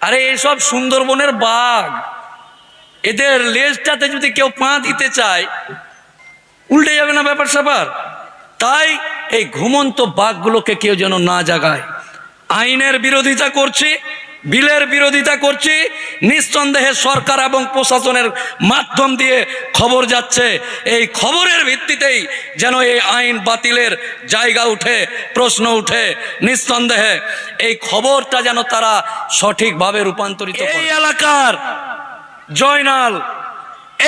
আরে এইসব সুন্দরবনের বাঘ, এদের লেজটাতে যদি কেউ পা দিতে চায় উল্টে যাবে না ব্যাপার স্যাপার। তাই এই ঘুমন্ত বাঘগুলোকে কেউ যেন না জাগায়। আইনের বিরোধিতা করছি, বিলের বিরোধিতা করছি, নিঃসন্দেহে সরকার এবং প্রশাসনের মাধ্যম দিয়ে খবর যাচ্ছে। এই খবরের ভিত্তিতেই যেন এই আইন বাতিলের জায়গা উঠে, প্রশ্ন উঠে। নিঃসন্দেহে এই খবরটা যেন তারা সঠিকভাবে রূপান্তরিত করে। এই এলাকার জয়নাল,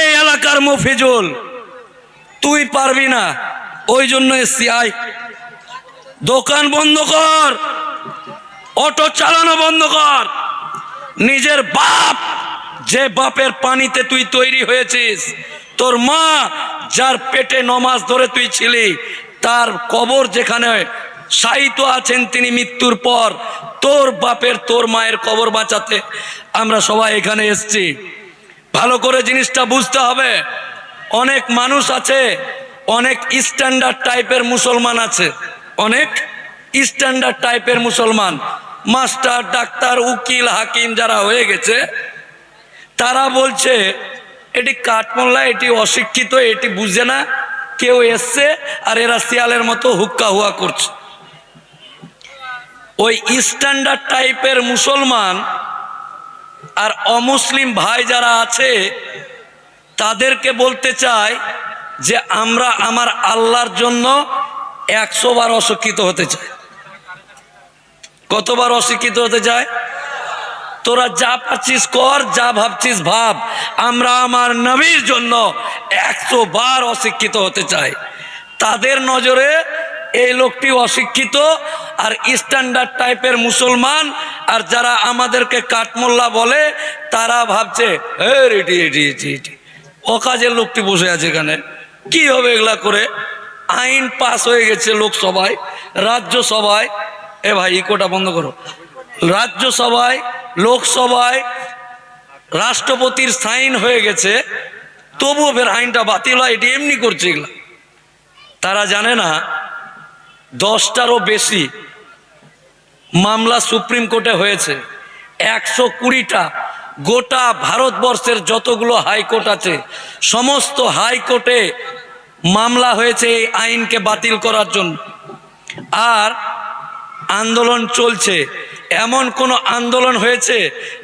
এই এলাকার মফিজুল, তুই পারবি না, ওই জন্য এসছি। আয়, দোকান বন্ধ কর, অটো চালানো বন্ধ কর। নিজের বাপ, যে বাপের পানিতে তুই তৈরি হয়েছিস, তোর মা যার পেটে নমাজ ধরে তুই ছিলি, তার কবর যেখানে শায়িত আছেন তিনি মৃত্যুর পর, তোর বাপের তোর মায়ের কবর বাঁচাতে আমরা সবাই এখানে এসছি। ভালো করে জিনিসটা বুঝতে হবে। অনেক মানুষ আছে, অনেক স্ট্যান্ডার্ড টাইপের মুসলমান আছে, অনেক স্ট্যান্ডার্ড টাইপের মুসলমান, মাস্টার, ডাক্তার, উকিল, হাকিম যারা হয়ে গেছে, তারা বলছে এটি কাঠমোল্লা, এটি অশিক্ষিত, এটি বুঝে না, কেউ এসছে আর এরা শিয়ালের মতো হুক্কা হুয়া করছে। ওই স্ট্যান্ডার্ড টাইপের মুসলমান আর অমুসলিম ভাই যারা আছে তাদেরকে বলতে চাই যে আমরা আমার আল্লাহর জন্য 100 বার অশিক্ষিত হতে চাই। কতবার অশিক্ষিত হতে চায়? তোরা যা পাচ্ছিস কর, যা ভাবছিস ভাব, আমরা আমার নবীর জন্য 100 বার অশিক্ষিত হতে চাই। তাদের নজরে এই লোকটি অশিক্ষিত আর স্ট্যান্ডার্ড টাইপের মুসলমান, আর যারা আমাদেরকে কাঠমোল্লা বলে তারা ভাবছে অকাজের লোকটি বসে আছে এখানে, কি হবে এগুলা করে। আইন পাস হয়ে গেছে লোকসভায়, রাজ্যসভায়, এ ভাই ইকোটা বন্ধ করো, রাজ্যসভায়, লোকসভায় রাষ্ট্রপতির সাইন হয়ে গেছে, তবুও ফের আইনটা বাতিল হয়। এটি এমনি করছে এগুলা। তারা জানে না 10টারও বেশি মামলা সুপ্রিম কোর্টে হয়েছে, 120টা। গোটা ভারতবর্ষের যতগুলো হাইকোর্ট আছে সমস্ত হাইকোর্টে মামলা হয়েছে এই আইনকে বাতিল করার জন্য। আর আন্দোলন চলছে। এমন কোন আন্দোলন হয়েছে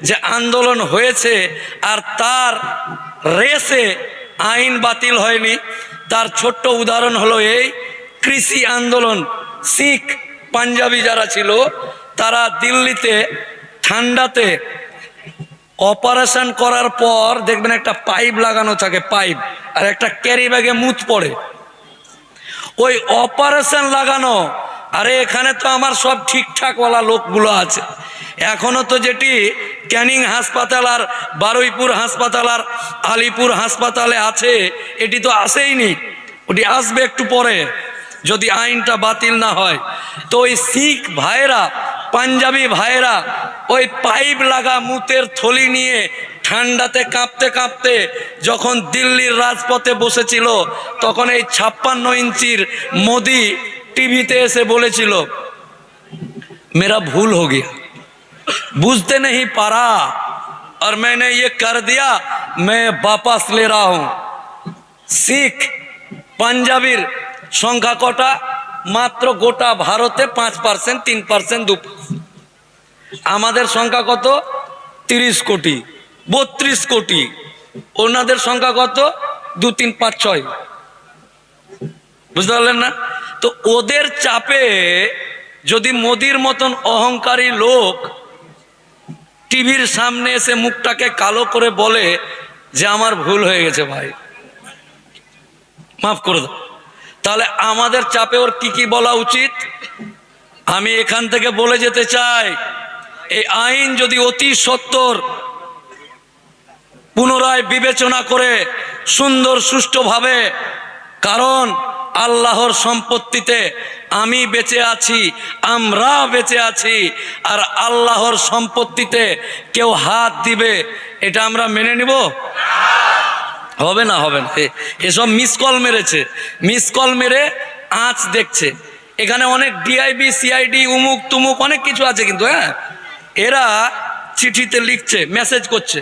যে আন্দোলন হয়েছে আর তার রেসে আইন বাতিল হয়নি? তার ছোট্ট উদাহরণ হলো এই কৃষি আন্দোলন। শিখ পাঞ্জাবি যারা ছিল তারা দিল্লিতে ঠান্ডাতে অপারেশন করার পর দেখবেন একটা পাইপ লাগানো থাকে, পাইপ, আর একটা ক্যারি ব্যাগে মুত পড়ে। ওই অপারেশন লাগানো, আরে এখানে তো আমার সব ঠিকঠাকওয়ালা লোকগুলো আছে। এখনো তো যেটি ক্যানিং হাসপাতাল আর বারুইপুর হাসপাতাল আর আলিপুর হাসপাতালে আছে, এটি তো আসেইনি, ওটি আসবে একটু পরে যদি আইনটা বাতিল না হয়। তো ওই শিখ ভাইরা, পাঞ্জাবি ভাইরা ওই পাইপ লাগা মুতের থলি নিয়ে ঠান্ডাতে কাঁপতে কাঁপতে যখন দিল্লির রাজপথে বসেছিল, তখন এই 56 ইঞ্চির মোদি টিভিতে এসে বলেছিল मेरा भूल हो गया, बुझते नहीं पारा और मैंने ये कर दिया, मैं वापस ले रहा हूं। শিখ পাঞ্জাবির সংখ্যা কটা? মাত্র গোটা ভারতে 5%, 3%, 2%। আমাদের সংখ্যা কত? 30 কোটি, 32 কোটি। ওনাদের সংখ্যা কত? 2, 3, 5, 6। বুঝতে পারলেন না? তো ওদের চাপে যদি মোদির মতন অহংকারী লোক টিভির সামনে এসে মুখটাকে কালো করে বলে যে আমার ভুল হয়ে গেছে ভাই, মাফ করে দাও, তাহলে আমাদের চাপে ওর কি কি বলা উচিত? আমি এখান থেকে বলে যেতে চাই, এই আইন যদি অতি সত্বর পুনরায় বিবেচনা করে সুন্দর সুষ্ঠুভাবে, কারণ আল্লাহর সম্পত্তিতে আমি বেঁচে আছি, আমরা বেঁচে আছি, আর আল্লাহর সম্পত্তিতে কেউ হাত দিবে এটা আমরা মেনে নিব? হবে না, হবে না। এসব মিস কল মেরেছে, মিস কল মেরে আঁচ দেখছে। এখানে অনেক ডিআইবি, সিআইডি, উমুক তুমুক অনেক কিছু আছে, কিন্তু হ্যাঁ, এরা চিঠিতে লিখছে, মেসেজ করছে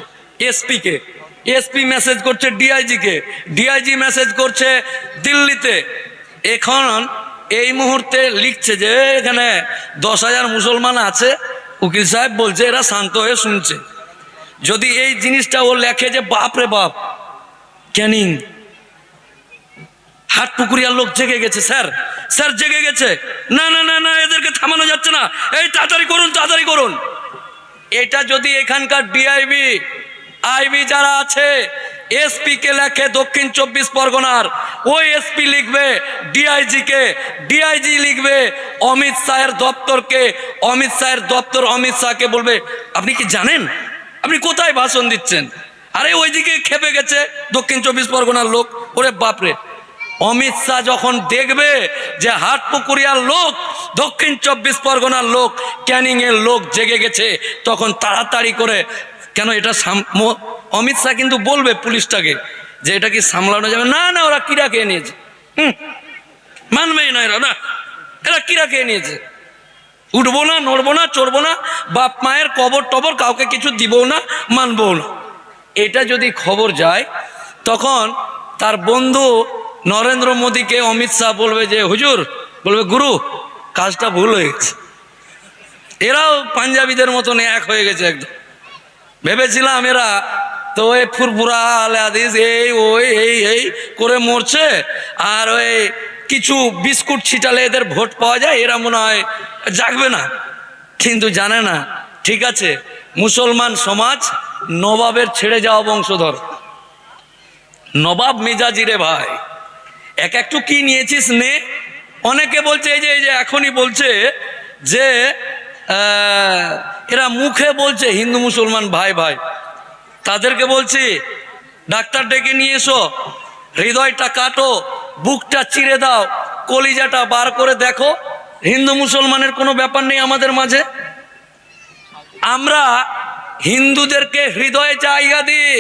এসপিকে, এসপি মেসেজ করছে ডিআইজিকে, ডিআইজি মেসেজ করছে দিল্লিতে। এখন এই মুহূর্তে লিখছে যে এখানে 10,000 মুসলমান আছে, উকিল সাহেব বলছে এরা শান্ত হয়ে শুনছে। যদি এই জিনিসটা ও লেখে যে বাপ রে বাপ, ক্যানিং হাটপুকুরিয়ার লোক জেগে গেছে, স্যার স্যার জেগে গেছে, না না না না এদেরকে থামানো যাচ্ছে না, এই তাড়াতাড়ি করুন তাড়াতাড়ি করুন। এটা যদি এখানকার ডিআইবি আইবি যারা আছে এসপি কে লেখে দক্ষিণ 24 পরগনার, ওই এসপি লিখবে ডিআইজি কে, ডিআইজি লিখবে অমিত শাহের দপ্তরকে, অমিত শাহের দপ্তর অমিত শাহকে বলবে আপনি কি জানেন আপনি কোথায় ভাষণ দিচ্ছেন? আরে ওইদিকে খেপে গেছে দক্ষিণ 24 পরগনার লোক। ওরে বাপরে, অমিত শাহ যখন দেখবে যে হাটপুকুরিয়ার লোক, দক্ষিণ 24 পরগনার লোক, ক্যানিং এর লোক জেগে গেছে, তখন তাড়াতাড়ি করে, কেন এটা অমিত শাহ কিন্তু বলবে পুলিশটাকে যে এটা কি সামলানো যাবে না, না ওরা কিরা খেয়ে নিয়েছে, মানবেই না এরা, না এরা কিরা খেয়ে নিয়েছে, উঠবো না নড়বো না চড়বো না, বাপ মায়ের কবর টবর কাউকে কিছু দিবও না মানবো না। এটা যদি খবর যায় তখন তার বন্ধু নরেন্দ্র মোদীকে অমিত শাহ বলবে যে হুজুর, বলবে গুরু কাজটা ভুল হয়ে গেছে। এরাও পাঞ্জাবিদের মতন এক হয়ে গেছে একদম। ভেবেছিলাম এরা তো ওই ফুরফুরা আলে হাদিস এই ওই এই করে মরছে, আর ওই কিছু বিস্কুট ছিটালে এদের ভোট পাওয়া যায়, এরা মনে হয় জাগবে না, কিন্তু জানে না। ঠিক আছে, মুসলমান সমাজ নবাবের ছেড়ে যাওয়া বংশধর, নবাব মেজাজি রে ভাই, এক একটু কি নিয়েছিস নে। অনেকে বলছে এই যে এখনই বলছে যে এরা মুখে বলছে হিন্দু মুসলমান ভাই ভাই, তাদেরকে বলছি ডাক্তার ডেকে নিয়ে এসো, হৃদয়টা কাটো, বুকটা চিরে দাও, কলিজাটা বার করে দেখো, হিন্দু মুসলমানের কোনো ব্যাপার নেই আমাদের মাঝে। আমরা হিন্দুদেরকে হৃদয়ে জায়গা দিই,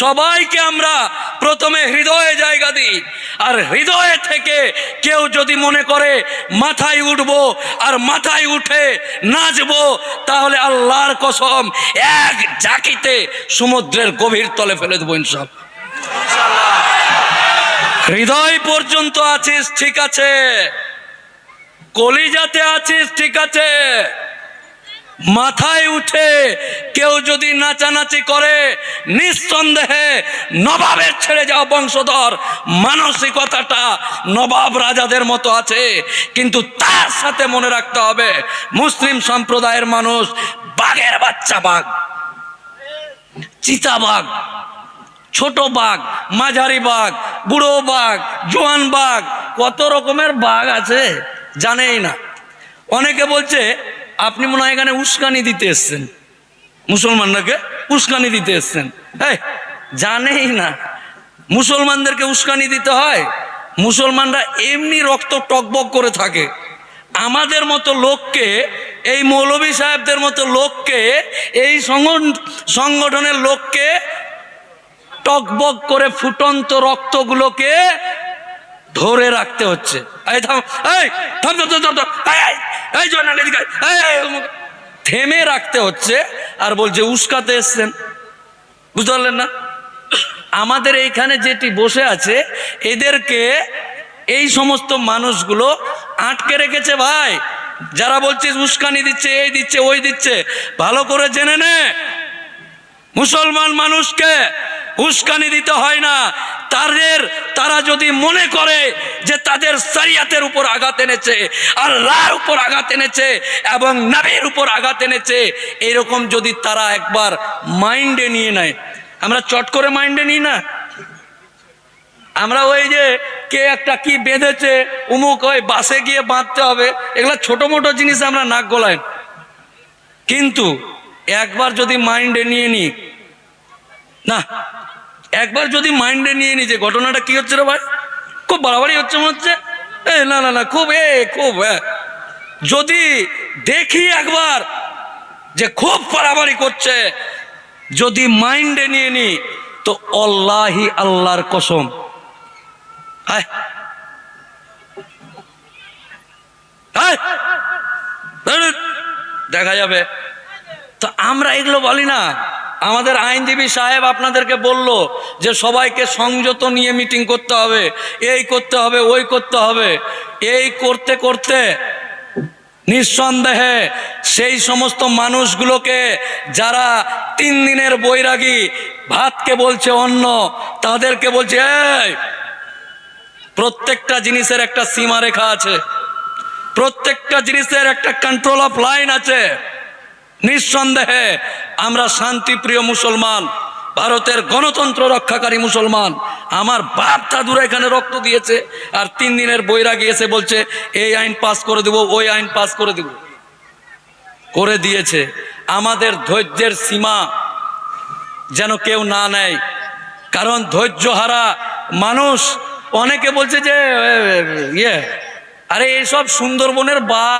সবাইকে আমরা প্রথমে হৃদয়ে জায়গা দিই, আর হৃদয়ে থেকে কেউ যদি মনে করে মাথায় উঠবো আর মাথায় উঠে নাচবো, তাহলে আল্লাহর কসম এক ঝাঁকিতে সমুদ্রের গভীর তলে ফেলে দেবো ইনশাআল্লাহ। হৃদয় পর্যন্ত আছিস ঠিক আছে, কলিজাতে আছিস ঠিক আছে, মাথায় উঠে কেউ যদি নাচানাচি করে, নিঃসন্দেহে নবাবের ছেড়ে যাওয়া বংশধর, মানসিকতাটা নবাব রাজাদের মতো আছে। কিন্তু তার সাথে মনে রাখতে হবে মুসলিম সম্প্রদায়ের মানুষ বাঘের বাচ্চা বাঘ, চিতা বাঘ, ছোট বাঘ, মাঝারি বাঘ, বুড়ো বাঘ, জোয়ান বাঘ, কত রকমের বাঘ আছে জানেই না। অনেকে বলছে আপনি মনে হয় এখানে উস্কানি দিতে এসছেন, মুসলমানদেরকে উস্কানি দিতে এসছেন। এই জানেই না মুসলমানদেরকে উস্কানি দিতে হয়। মুসলমানরা এমনি রক্ত টকবক করে থাকে। আমাদের মতো লোককে, এই মৌলভী সাহেবদের মতো লোককে, এই সংগঠনের লোককে টকবক করে ফুটন্ত রক্তগুলোকে ধরে রাখতে হচ্ছে। থেমে রাখতে হচ্ছে, আর বলছে উস্কাতে এসছেন, বুঝতে পারলেন না? আমাদের এইখানে যেটি বসে আছে এদেরকে এই সমস্ত মানুষগুলো আটকে রেখেছে ভাই। যারা বলছিস উস্কানি দিচ্ছে, এই দিচ্ছে ওই দিচ্ছে, ভালো করে জেনে নে মুসলমান মানুষকে উস্কানি দিতে হয় না। তারা যদি মনে করে যে তাদের শরিয়তের উপর আঘাত এনেছে, আল্লাহর উপর আঘাত এনেছে এবং নবীর উপর আঘাত এনেছে, এরকম যদি তারা একবার মাইন্ডে নিয়ে নেয়, আমরা চট করে মাইন্ডে নিই না। আমরা ওই যে কে একটা কি বেঁধেছে উমুক, ওই বাসে গিয়ে বাঁধতে হবে, এগুলো ছোট মোটো জিনিস আমরা নাক গলায়। কিন্তু একবার যদি মাইন্ডে নিয়ে নিই না, একবার যদি মাইন্ডে নিয়ে নি যে ঘটনাটা কি হচ্ছে রে ভাই, খুব বাড়াবাড়ি হচ্ছে মনে হচ্ছে, না না না খুব খুব যদি দেখি একবার যে খুব বাড়াবাড়ি করছে, যদি মাইন্ডে নিয়ে নি তো আল্লাহি আল্লাহর কসম দেখা যাবে তো আমরা এগুলো বলি না। আমাদের আইনজীবী সাহেব আপনাদেরকে বলল যে সবাইকে সংযত নিয়ে মিটিং করতে হবে, এই করতে হবে, ওই করতে হবে। এই করতে করতে নিঃসন্দেহে সেই সমস্ত মানুষগুলোকে যারা 3 দিনের বৈরাগী, ভাতকে বলছে অন্ন, তাদেরকে বলছে এই প্রত্যেকটা জিনিসের একটা সীমারেখা আছে, প্রত্যেকটা জিনিসের একটা কন্ট্রোল অফ লাইন আছে। নিঃসন্দেহে আমরা শান্তিপ্রিয় মুসলমান, ভারতের গণতন্ত্র রক্ষাকারী মুসলমান। আমার বাপ দাদুরা এখানে রক্ত দিয়েছে, আর 3 দিনের বৈরাগী এসে বলছে এই আইন পাস করে দেব, ওই আইন পাস করে দেব, করে দিয়েছে। আমাদের ধৈর্যের সীমা যেন কেউ না নেয়, কারণ ধৈর্যহারা মানুষ। অনেকে বলছে যে আরে এইসব সুন্দরবনের বা